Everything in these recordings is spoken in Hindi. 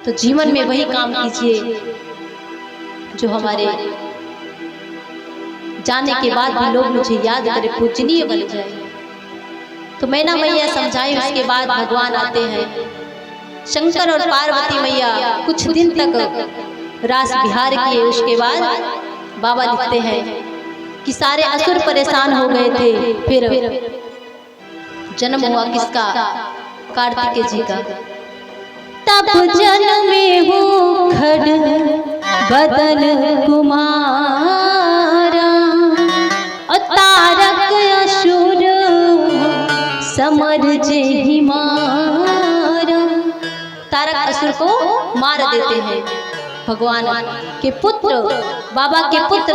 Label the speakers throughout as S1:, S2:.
S1: तो जीवन में वही काम कीजिए जो हमारे जाने के बाद भी लोग मुझे याद करें, पूजनीय बन जाए। तो मैना मैया समझाई, उसके बाद भगवान आते हैं। शंकर और पार्वती मैया कुछ दिन तक रास विहार किए। उसके बाद बाबा लिखते हैं कि सारे असुर परेशान हो गए थे। फिर जन्म हुआ किसका? कार्तिकेय जी का। तब जन्मे हो खड़ बदन कुमारा, तारक असुर समर जेहि मारा। तारक असुर को मार देते हैं। भगवान के पुत्र, बाबा के पुत्र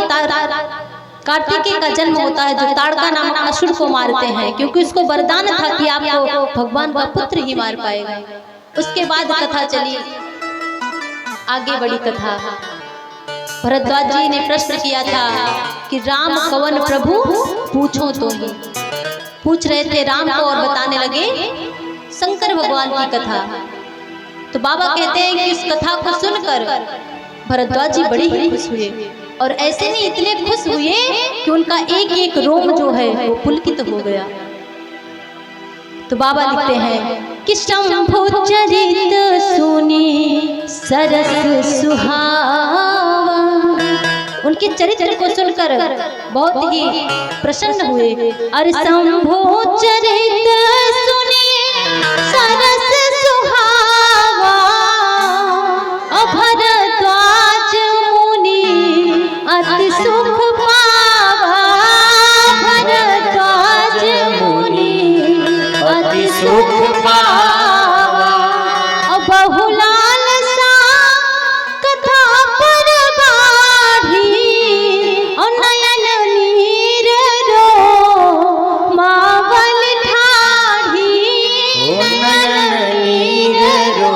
S1: कार्तिकेय का जन्म होता है, जो ताड़का नामक असुर को मारते हैं, क्योंकि उसको वरदान था कि आपको भगवान का पुत्र ही मार पाएगा। उसके बाद कथा चली, आगे बड़ी कथा। भरद्वाज जी ने प्रश्न किया था कि राम कवन प्रभु पूछो तो ही। पूछ रहे थे राम को और बताने लगे शंकर भगवान की कथा। तो बाबा कहते हैं कि इस कथा को सुनकर भरद्वाज जी बड़े ही खुश हुए, और ऐसे नहीं इतने खुश हुए कि उनका एक एक रोम जो है वो पुलकित हो गया। तो बाबा लिखते हैं कि शंभु चरित सुनी सरस सुहावा। उनके चरित्र को सुनकर बहुत ही प्रसन्न हुए। अरे शंभु चरित सुनी सरस सुहावा, भरद्वाज मुनि अति सुख पावा। भरद्वाज मुनि अति सुख पावा। बहुलाल सा कथा पर बाढ़ी, और नयन नीर रो मावल ठाढ़ी।
S2: नयन नीर रो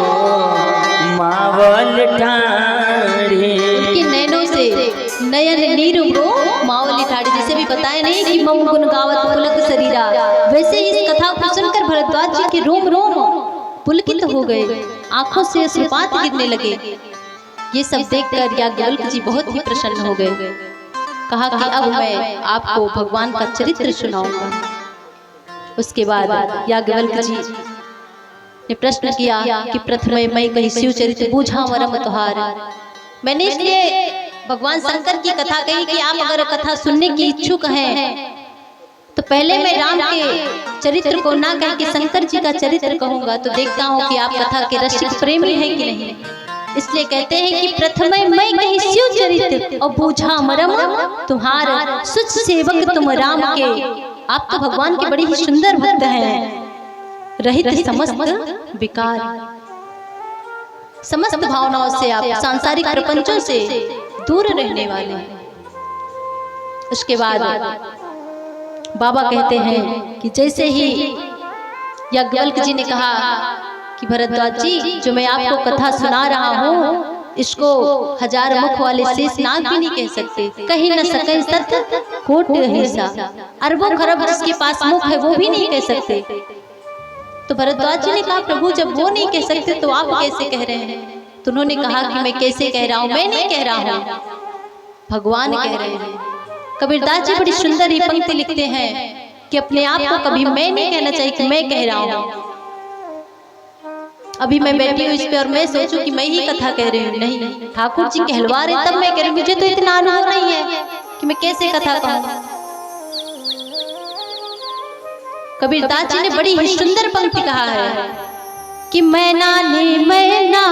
S2: मावल ठाढ़ी।
S1: उनके नैनों से नयन नीर रो मावल ठाढ़ी। जैसे भी बताया नहीं कि मम गुण गावत पुलक शरीरा, वैसे ही इस कथा को सुनकर भरद्वाज जी के रोम रोम पुलकित हो गए, आंखों से अश्रुपात गिरने लगे। ये सब देखकर याज्ञवल्क्य जी बहुत ही प्रसन्न हो गए। कहा कि अब मैं आपको भगवान का चरित्र सुनाऊंगा। उसके बाद याज्ञवल्क्य जी ने प्रश्न किया कि प्रथमे मैं कही शिव चरित्र बूझा मरम तुहार। मैंने इसलिए भगवान शंकर की कथा कही कि आप अगर कथा सुनने की इच्छुक हैं तो पहले मैं राम के चरित्र को ना कह के शंकर जी का चरित्र कहूंगा, तो देखता हूँ कि आप कथा के रसिक प्रेमी हैं कि नहीं। इसलिए कहते हैं कि प्रथमे मैं कही शिव चरित्र और बूझा मरम तुम्हार। सुच सेवक तुम राम के, आप तो भगवान के बड़े ही सुंदर भक्त हैं, रहित समस्त विकार। समस्त भावनाओं से आप, सांसारिक प्रपंचों से दूर रहने वाले हैं। उसके बाद बाबा कहते हैं कि जैसे ही याज्ञवल्क्य जी ने कहा कि भरद्वाज जी, जो मैं आपको कथा सुना रहा हूँ इसको हजार मुख वाले शेषनाग भी नहीं कह सकते, कहीं न सके सत्य कोट हिस्सा। अरबों खरब जिसके पास मुख है वो भी नहीं कह सकते। तो भरद्वाज जी ने कहा प्रभु जब वो नहीं कह सकते तो आप कैसे कह रहे हैं? तो उन्होंने कहा कि मैं कैसे कह रहा हूँ, मैं नहीं कह रहा हूँ, भगवान कह रहे हैं। कबीरदास जी बड़ी सुंदर ही पंक्ति लिखते हैं कि अपने आप को कभी मैं नहीं कहना चाहिए कि मैं कह रहा हूँ। अभी मैं बैठी हूँ इस पे और मैं सोचूं कि मैं ही कथा कह रही हूँ, नहीं, ठाकुर जी कहलवा रहे तब मैं कह रही हूँ। मुझे तो इतना अनुभव नहीं है कि मैं कैसे कथा कहूँ। कबीरदास जी ने बड़ी ही सुंदर पंक्ति कहा है कि मैना ने मैना